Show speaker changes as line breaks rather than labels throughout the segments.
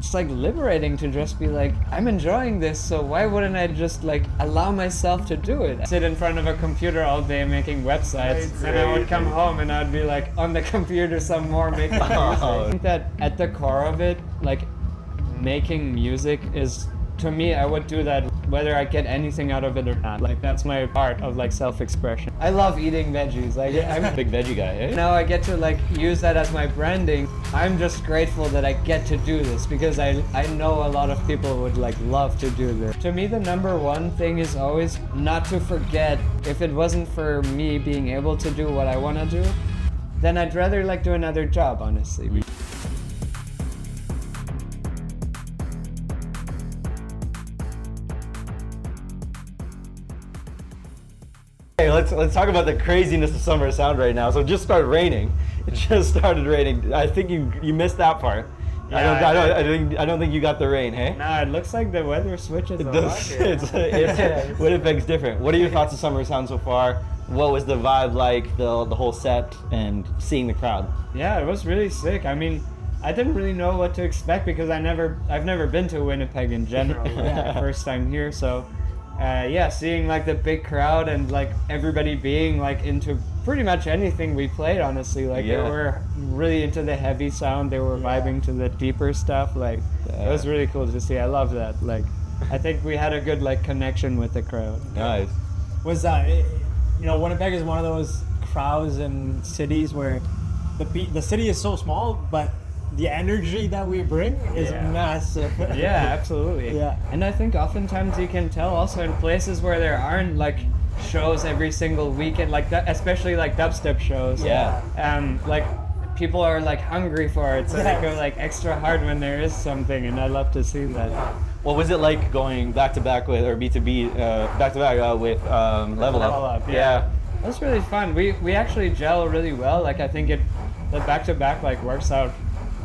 it's like liberating to just be like, I'm enjoying this, so why wouldn't I just like allow myself to do it? I sit in front of a computer all day making websites, and I would come home and I'd be like on the computer some more making music. I think that at the core of it, like making music is, to me, I would do that whether I get anything out of it or not. Like that's my part of like self-expression. I love eating veggies. Like I'm
a big veggie guy, eh?
Now I get to like use that as my branding. I'm just grateful that I get to do this because I know a lot of people would like love to do this. To me, the number one thing is always not to forget, if it wasn't for me being able to do what I want to do, then I'd rather like do another job, honestly.
Hey, let's talk about the craziness of summer sound right now. So it just started raining. It just started raining. I think you missed that part. Yeah, I don't think you got the rain, hey?
Nah, it looks like the weather switches a lot.
Winnipeg's different. What are your thoughts of summer sound so far? What was the vibe like, the whole set, and seeing the crowd?
Yeah, it was really sick. I mean, I didn't really know what to expect because I've never been to Winnipeg in general. First time here, so yeah, seeing like the big crowd and like everybody being like into pretty much anything we played, honestly. Like they were really into the heavy sound, they were vibing to the deeper stuff. Like it was really cool to see. I love that. Like I think we had a good like connection with the crowd.
Nice.
Was Winnipeg is one of those crowds and cities where the city is so small, but the energy that we bring is massive.
Yeah, absolutely. Yeah. And I think oftentimes you can tell also in places where there aren't like shows every single weekend, like that, especially like dubstep shows.
Yeah.
Like people are like hungry for it, so they go like extra hard when there is something, and I love to see that.
What was it like going back to back with, or B2B, back to back with Level Up?
Yeah. It was really fun. We actually gel really well. Like I think the back to back like works out.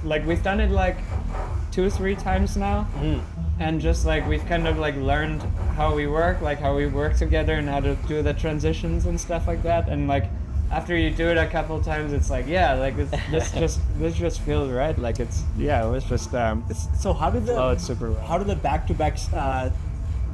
Like we've done it like 2-3 times now, and just like we've kind of like learned how we work together and how to do the transitions and stuff like that. And like after you do it a couple times, it's like this just feels right. Like it was just
so how did
it's super well.
How do the back to backs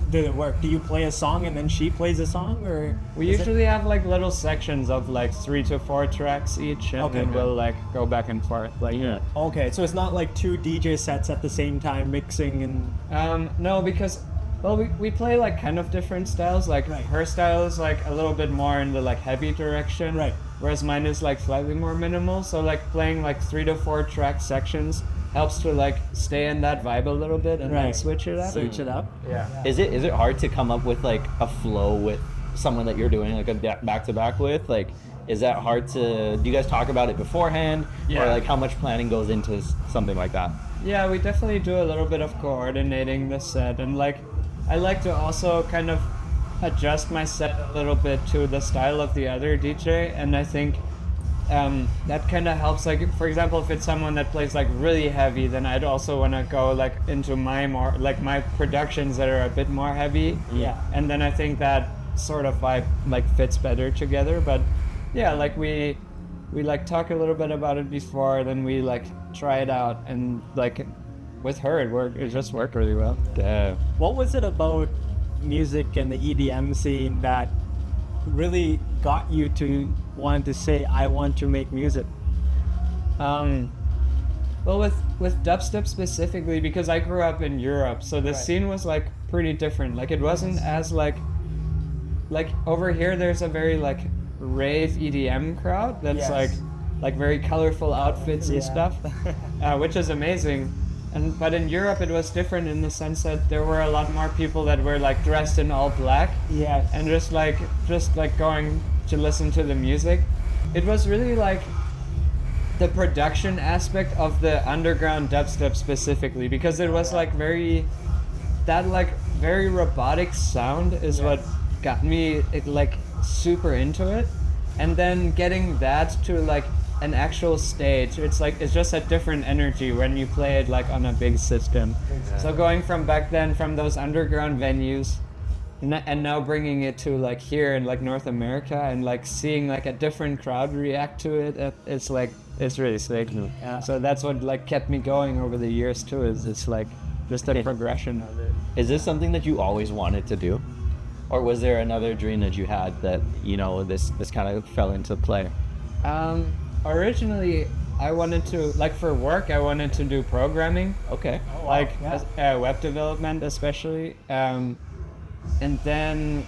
do it work? Do you play a song and then she plays a song, or
we usually have like little sections of like 3 to 4 tracks each, and then we'll like go back and forth
Okay, so it's not like 2 DJ sets at the same time mixing and
no, because we play like kind of different styles. Like her style is like a little bit more in the like heavy direction, whereas mine is like slightly more minimal. So like playing like 3 to 4 track sections helps to like stay in that vibe a little bit and then switch it up. Yeah.
Is it hard to come up with like a flow with someone that you're doing like a back to back with? Like, is that hard to? Do you guys talk about it beforehand, or like how much planning goes into something like that?
Yeah, we definitely do a little bit of coordinating the set, and like I like to also kind of adjust my set a little bit to the style of the other DJ, and I think that kind of helps. Like for example, if it's someone that plays like really heavy, then I'd also want to go like into my productions that are a bit more heavy. And then I think that sort of vibe like fits better together. But yeah, like we like talk a little bit about it before, then we like try it out, and like with her it just worked really well.
What was it about music and the EDM scene that really got you to want to say, I want to make music?
Well, with dubstep specifically, because I grew up in Europe, so the scene was like pretty different. Like it wasn't as like over here there's a very like rave EDM crowd that's like very colorful outfits and stuff, which is amazing. But in Europe it was different in the sense that there were a lot more people that were like dressed in all black, and just like going to listen to the music. It was really like the production aspect of the underground dubstep specifically, because it was like very robotic sound is what got me like super into it. And then getting that to like an actual stage, it's just a different energy when you play it like on a big system. So going from back then, from those underground venues, and now bringing it to like here in like North America and like seeing like a different crowd react to it, it's like it's really sick.
Yeah.
So that's what like kept me going over the years too. Is it's like just a progression of it.
Is this something that you always wanted to do, or was there another dream that you had that this kind of fell into play?
Originally, I wanted to, like for work, I wanted to do programming.
Okay.
Oh, wow.
Like
Yeah.
web development especially. And then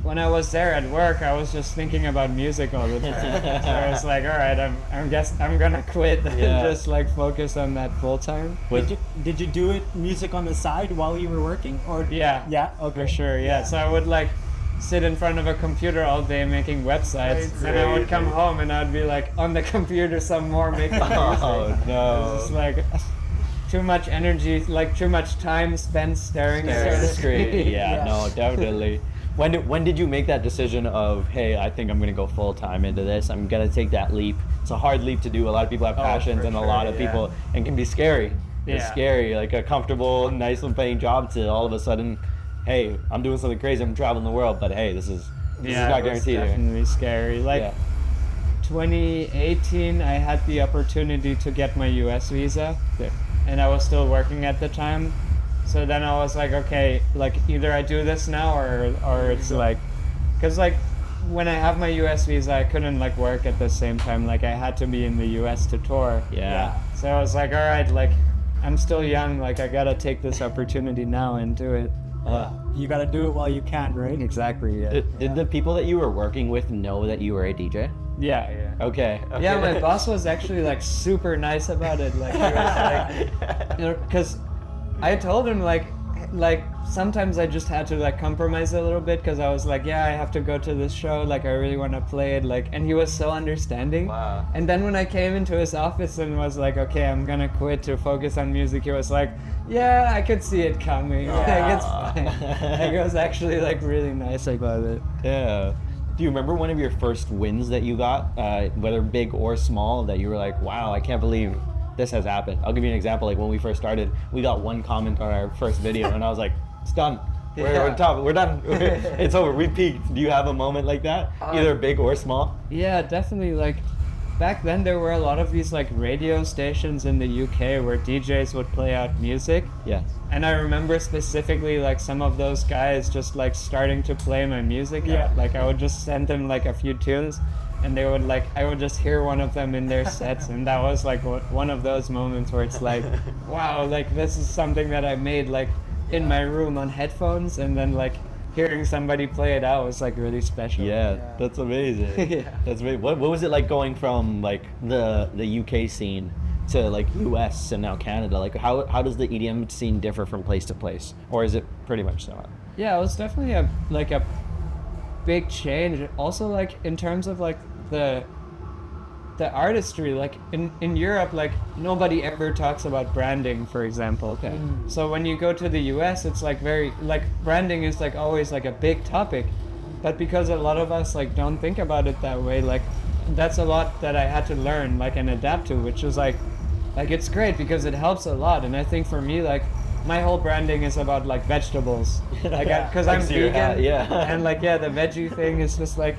when I was there at work, I was just thinking about music all the time. So I was like, all right, I'm gonna quit and
Yeah.
just like focus on that full time.
Did you do it music on the side while you were working, or
Yeah.
Yeah. Okay.
For sure, yeah. So I would like sit in front of a computer all day making websites,
Right.
and I would come home and I'd be like on the computer some more making music.
Oh no.
It's just like too much energy, like too much time spent staring at the screen.
Yeah,
Yeah.
no, definitely. When did you make that decision of, hey, I think I'm gonna go full time into this. I'm gonna take that leap. It's a hard leap to do. A lot of people have
Oh,
passions,
for
and a
sure,
lot of
yeah.
people, and can be scary. It's
Yeah.
scary, like a comfortable, nice and paying job to all of a sudden, hey, I'm doing something crazy. I'm traveling the world, but hey, this is
Yeah,
not
it was
guaranteed here.
definitely scary. Like
Yeah.
2018, I had the opportunity to get my US visa, and I was still working at the time. So then I was like, okay, like either I do this now or it's like, because like when I have my US visa, I couldn't like work at the same time. Like I had to be in the US to tour.
Yeah.
So I was like, all right, like I'm still young, like I gotta take this opportunity now and do it.
You gotta do it while you can, right?
Exactly. Yeah.
Did the people that you were working with know that you were a DJ?
Yeah.
Okay.
Yeah, my boss was actually like super nice about it. Like he was like, you know, because I told him like sometimes I just had to like compromise a little bit because I was like, yeah, I have to go to this show. Like I really want to play it. Like, and he was so understanding.
Wow.
And then when I came into his office and was like, okay, I'm gonna quit to focus on music, he was like, yeah, I could see it coming. Like it's fine. Like it was actually like really nice about it.
Yeah. Do you remember one of your first wins that you got, whether big or small, that you were like, wow, I can't believe this has happened? I'll give you an example. Like when we first started, we got one comment on our first video, and I was like, it's done. We're top. We're done. It's over. We peaked. Do you have a moment like that, either big or small?
Yeah, definitely. Like back then, there were a lot of these like radio stations in the UK where DJs would play out music.
Yeah.
And I remember specifically like some of those guys just like starting to play my music.
Yeah.
Like I would just send them like a few tunes, and they would like I would just hear one of them in their sets, and that was like one of those moments where it's like, wow, like this is something that I made like in my room on headphones, and then like hearing somebody play it out was like really special.
Yeah, that's amazing.
Yeah.
That's amazing. What was it like going from like the UK scene to like US and now Canada? Like how does the EDM scene differ from place to place, or is it pretty much so?
Yeah, it was definitely a big change. Also, like in terms of like the artistry, like in Europe, like nobody ever talks about branding, for example.
Okay.
So when you go to the US, it's like very like branding is like always like a big topic, but because a lot of us like don't think about it that way, like that's a lot that I had to learn like and adapt to, which is like it's great because it helps a lot. And I think for me, like my whole branding is about like vegetables, like because I'm
see your
vegan,
hat, yeah.
and like the veggie thing is just like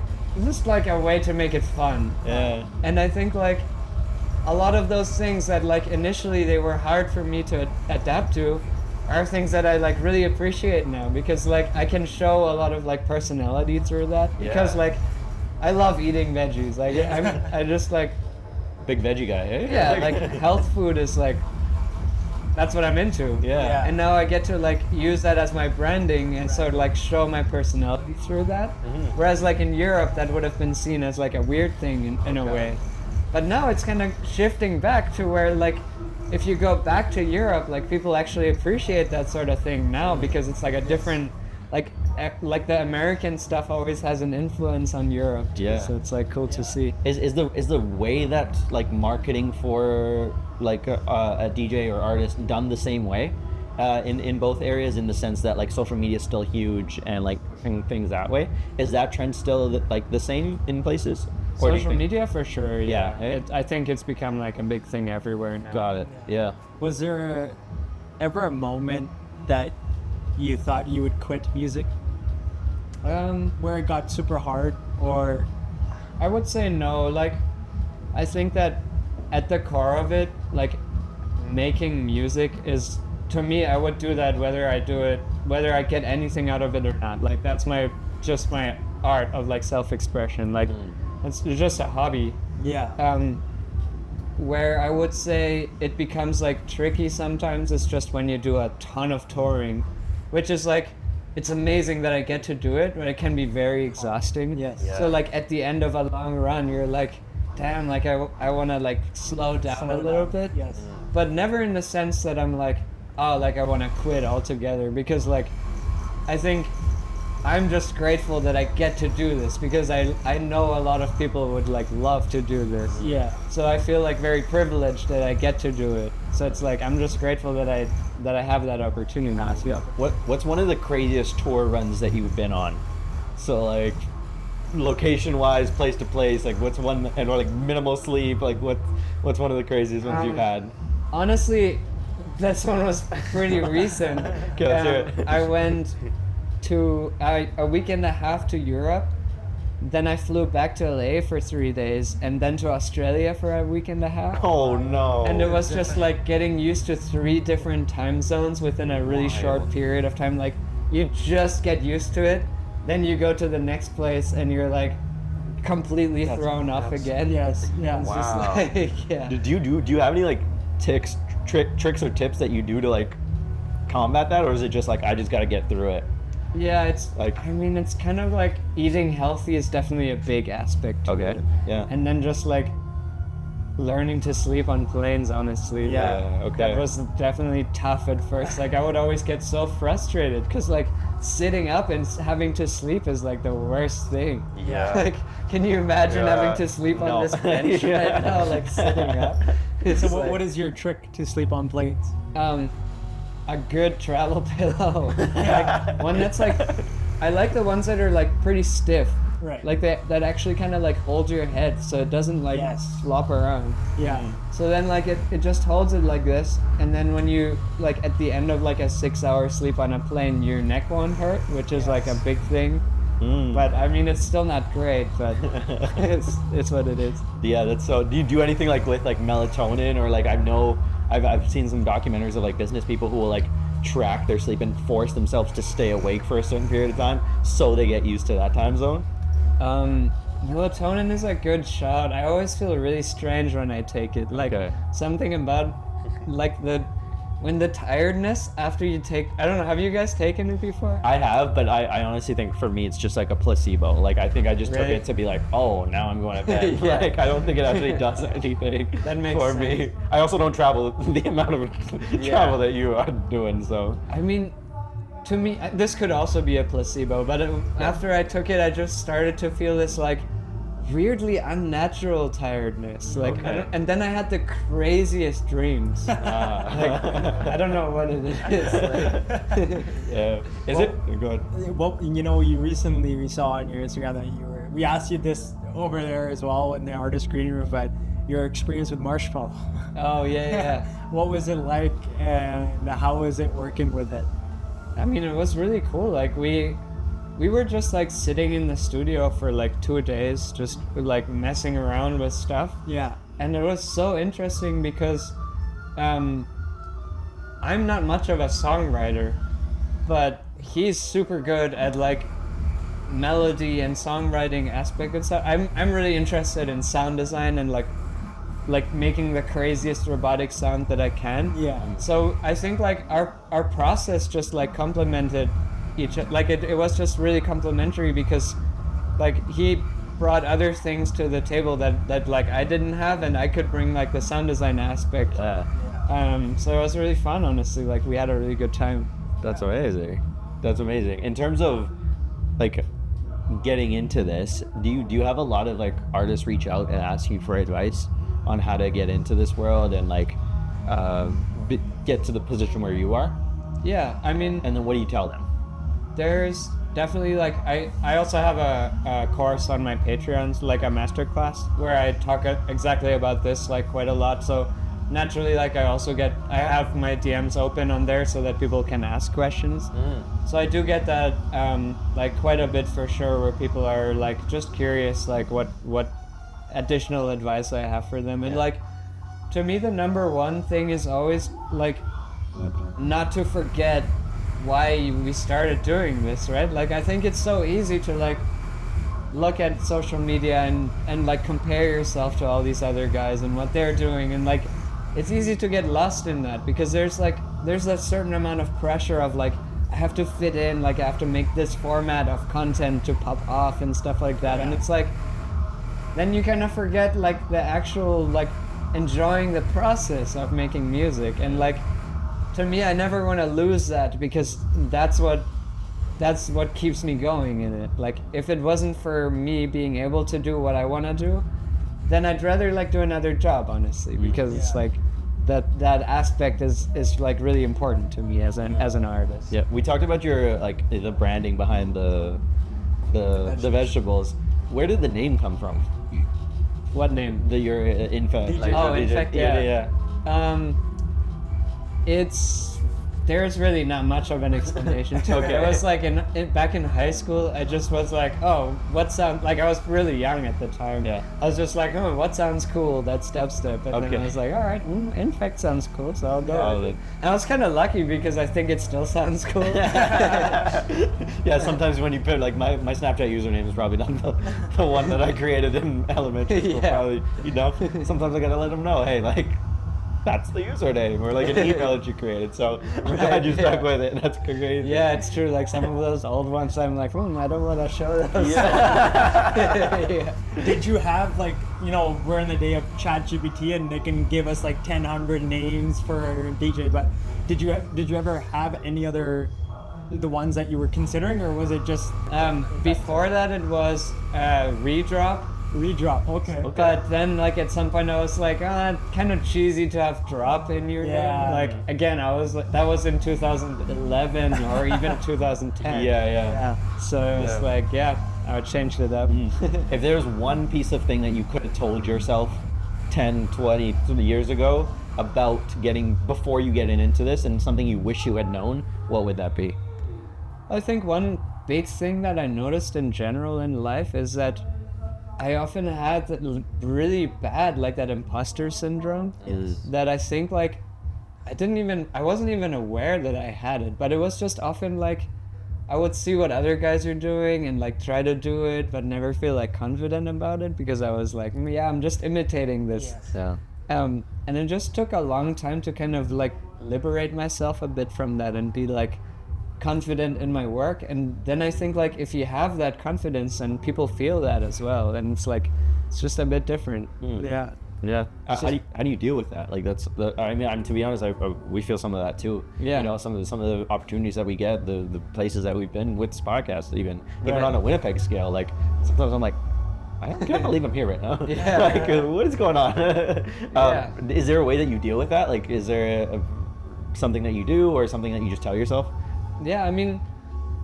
a way to make it fun.
Yeah.
And I think like a lot of those things that like initially they were hard for me to adapt to are things that I like really appreciate now, because like I can show a lot of like personality through that, because
Yeah.
like I love eating veggies. Like I just like
Big veggie guy, eh?
yeah, like health food is like that's what I'm into.
Yeah.
And now I get to like use that as my branding and sort of like show my personality through that. Whereas like in Europe, that would have been seen as like a weird thing in a way. But now it's kind of shifting back to where like if you go back to Europe, like people actually appreciate that sort of thing now, because it's like a different like the American stuff always has an influence on Europe too,
Yeah.
so it's like cool to see.
Is the way that like marketing for like a DJ or artist done the same way in both areas, in the sense that like social media is still huge and like things that way? Is that trend still like the same in places? Or do you
Social
think-
media for sure. Yeah,
Yeah.
I think it's become like a big thing everywhere now.
Got it. Yeah.
Was there ever a moment that you thought you would quit music? where it got super hard, or
I would say no. Like, I think that at the core of it, like, making music is, to me, I would do that whether I get anything out of it or not. Like, that's my art of like self-expression. Like, it's just a hobby.
yeah,
Where I would say it becomes like tricky sometimes is just when you do a ton of touring, which is like, it's amazing that I get to do it, but it can be very exhausting.
Yes.
Yeah.
So like at the end of a long run, you're like, damn, like I want to like slow down a little bit.
Yes.
But never in the sense that I'm like, oh, like I want to quit altogether, because like I think I'm just grateful that I get to do this, because I know a lot of people would like love to do this.
Yeah.
So I feel like very privileged that I get to do it. So it's like I'm just grateful that I have that opportunity. Yeah.
What's one of the craziest tour runs that you've been on? So like location wise, place to place, like what's one, and or like minimal sleep, like what's one of the craziest ones you've had?
Honestly, this one was pretty recent.
Okay, let's hear it.
I went to a week and a half to Europe. Then I flew back to LA for 3 days, and then to Australia for a week and a half.
Oh no.
And it was just like getting used to 3 different time zones within a really short period of time. Like, you just get used to it, then you go to the next place and you're like completely thrown off again.
Yes. Yeah.
It's
Wow.
just like, yeah.
Do you have any like tricks or tips that you do to like combat that, or is it just like I just got to get through it?
Yeah, it's
Like-
I mean, it's kind of like eating healthy is definitely a big aspect to it.
Yeah.
And then just like learning to sleep on planes, honestly.
Yeah, okay.
That was definitely tough at first. Like, I would always get so frustrated because like sitting up and having to sleep is like the worst thing.
Yeah.
Like, can you imagine
Yeah.
having to sleep
No.
on this bench
Yeah.
right now, like sitting up? It's
So
like,
what is your trick to sleep on planes?
a good travel pillow. Like, one that's like, I like the ones that are like pretty stiff.
Right.
Like that actually kind of like hold your head so it doesn't like
Yes.
flop around.
Yeah.
So then like it just holds it like this, and then when you like at the end of like a 6-hour sleep on a plane, your neck won't hurt, which is like a big thing. But I mean, it's still not great, but it's what it is.
Yeah, that's so. Do you do anything like with like melatonin, or like I've seen some documentaries of like business people who will like track their sleep and force themselves to stay awake for a certain period of time so they get used to that time zone.
Melatonin is a good shot. I always feel really strange when I take it. Like
Okay.
something about like when the tiredness after you take, I don't know, have you guys taken it before?
I have, but I honestly think for me it's just like a placebo. Like I think I just took
Right.
it to be like, oh, now I'm going to bed.
Yeah.
Like I don't think it actually does anything
That makes
for me.
sense.
I also don't travel the amount of travel that you are doing. So
I mean, to me, this could also be a placebo, but after I took it, I just started to feel this like weirdly unnatural tiredness. Like,
Okay.
and then I had the craziest dreams. Like, I don't know what it is. Like,
yeah, is it? Go ahead.
Well, you know, we saw on your Instagram that we asked you this over there as well in the artist green room, but your experience with Marshmello.
oh yeah.
What was it like, and how was it working with it?
I mean, it was really cool. Like we were just like sitting in the studio for like 2 days, just like messing around with stuff.
Yeah.
And it was so interesting because I'm not much of a songwriter, but he's super good at like melody and songwriting aspect and stuff. I'm really interested in sound design and like making the craziest robotic sound that I can.
Yeah.
So I think like our process just like complemented like it was just really complimentary because like he brought other things to the table that like I didn't have, and I could bring like the sound design aspect. So it was really fun, honestly. Like we had a really good time.
That's amazing. That's amazing. In terms of like getting into this, do you have a lot of like artists reach out and ask you for advice on how to get into this world and like get to the position where you are?
Yeah, I mean,
And then what do you tell them?
there's definitely like I also have a course on my Patreon, like a masterclass where I talk exactly about this like quite a lot. So naturally, like I have my DMs open on there so that people can ask questions. So I do get that like quite a bit for sure, where people are like just curious, like what additional advice I have for them. And like, to me, the number one thing is always like not to forget why we started doing this, right? Like, I think it's so easy to like look at social media and like compare yourself to all these other guys and what they're doing, and like it's easy to get lost in that, because there's a certain amount of pressure of like, I have to fit in, like I have to make this format of content to pop off and stuff like that. And it's like, then you kind of forget like the actual like enjoying the process of making music. And like, to me, I never want to lose that, because that's what keeps me going in it. Like, if it wasn't for me being able to do what I want to do, then I'd rather like do another job, honestly, because it's like that aspect is like really important to me as an artist.
Yeah, we talked about your like the branding behind the vegetables. Where did the name come from?
What name?
Your Infekt.
Like, Infekt. Yeah. There's really not much of an explanation to it. It was like back in high school, I just was like, oh, what sound, like I was really young at the time. Yeah. I was just like, oh, what sounds cool? That's dubstep. And then I was like, all right, Infekt sounds cool, so I'll go with it. And I was kind of lucky, because I think it still sounds cool.
Yeah, sometimes when you put, like, my Snapchat username is probably not the one that I created in elementary school, probably, you know? Sometimes I gotta let them know, hey, like, that's the username, or like an email that you created, so I'm glad you stuck with it. That's great.
Yeah, it's true. Like, some of those old ones, I'm like, I don't want to show those.
Yeah. Did you have, like, you know, we're in the day of ChatGPT and they can give us like 1,000 names for DJ, but did you ever have any other, the ones that you were considering, or was it just
before that it was Redrop.
Okay.
But then, like, at some point I was like, kind of cheesy to have drop in your name. Like, again, I was like, that was in 2011 or even 2010.
Yeah.
So it was like, I changed it up.
If there's one piece of thing that you could have told yourself 10, 20 years ago about before you get into this, and something you wish you had known, what would that be?
I think one big thing that I noticed in general in life is that I often had that really bad, like, that imposter syndrome. That I think, like, I wasn't even aware that I had it, but it was just often like, I would see what other guys are doing and like try to do it, but never feel like confident about it, because I was like, I'm just imitating this. And it just took a long time to kind of like liberate myself a bit from that and be like confident in my work. And then I think, like, if you have that confidence and people feel that as well, then it's like, it's just a bit different.
How do you deal with that? Like, I mean, to be honest, we feel some of that too. You know, some of the opportunities that we get, the places that we've been with this podcast, even on a Winnipeg scale, like, sometimes I'm like, I can't believe I'm here right now. Like, what is going on? Is there a way that you deal with that? Like, is there something that you do, or something that you just tell yourself?
Yeah, I mean,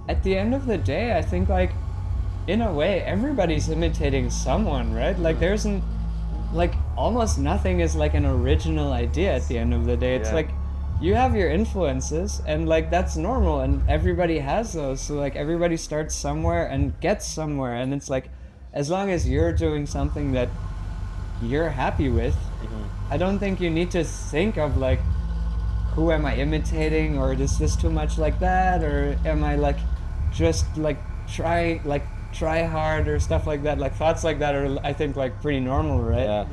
at the end of the day, I think, like, in a way, everybody's imitating someone, right? Like, like, almost nothing is like an original idea at the end of the day. It's like, you have your influences, and like, that's normal, and everybody has those. So like, everybody starts somewhere and gets somewhere, and it's like, as long as you're doing something that you're happy with, I don't think you need to think of like, who am I imitating, or is this too much like that, or am I like just like try hard or stuff like that. Like, thoughts like that are, I think, like, pretty normal, right?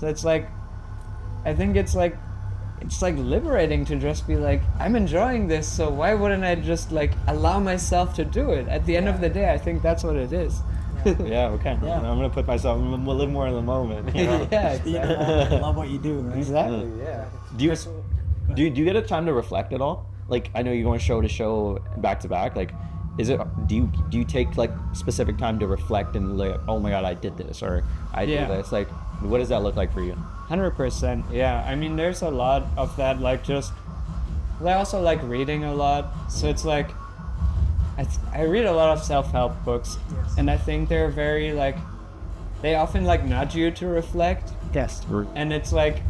So it's like, I think it's like liberating to just be like, I'm enjoying this, so why wouldn't I just like allow myself to do it? At the end of the day, I think that's what it is.
I'm gonna put myself a little more in the moment. You know?
Exactly. Love what you do, right?
Exactly.
Do you get a time to reflect at all? Like, I know you're going show to show, back to back. Like, do you take like specific time to reflect and like, oh my god, I did this, or I did this? Like, what does that look like for you?
100%. Yeah. I mean, there's a lot of that. Like, just, I also like reading a lot. So it's like, I read a lot of self-help books, and I think they're very like, they often like nudge you to reflect.
Yes.
And it's like,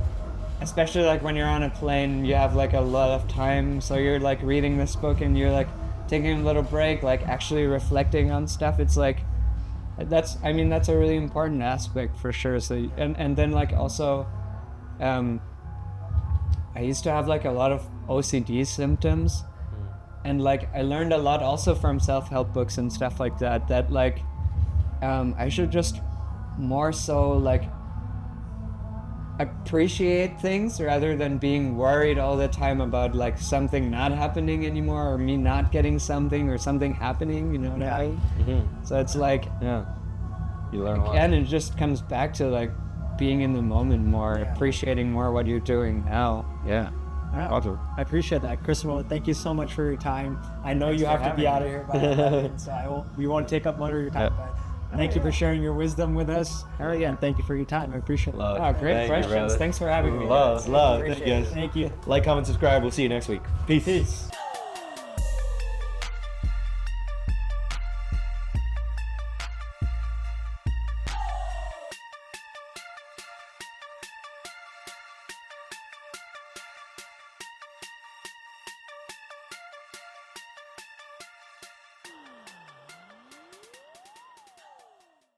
especially like when you're on a plane, you have like a lot of time, so you're like reading this book and you're like taking a little break, like actually reflecting on stuff. It's like that's a really important aspect for sure. So and then like also I used to have like a lot of OCD symptoms, and like I learned a lot also from self-help books and stuff like that like I should just more so like appreciate things rather than being worried all the time about like something not happening anymore, or me not getting something or something happening, you know what I mean? So it's like,
Yeah. You learn a lot.
and it just comes back to like being in the moment more, appreciating more what you're doing now.
Yeah.
Wow. I appreciate that, Christopher. Thank you so much for your time. I know you have to be out of here by 11, so we won't take up much of your time. But thank you for sharing your wisdom with us. And thank you for your time. I appreciate it.
Oh, great questions. Thanks for having me.
Love.
Appreciate
Thank you
it.
guys.
Thank you.
Like, comment, subscribe. We'll see you next week. Peace.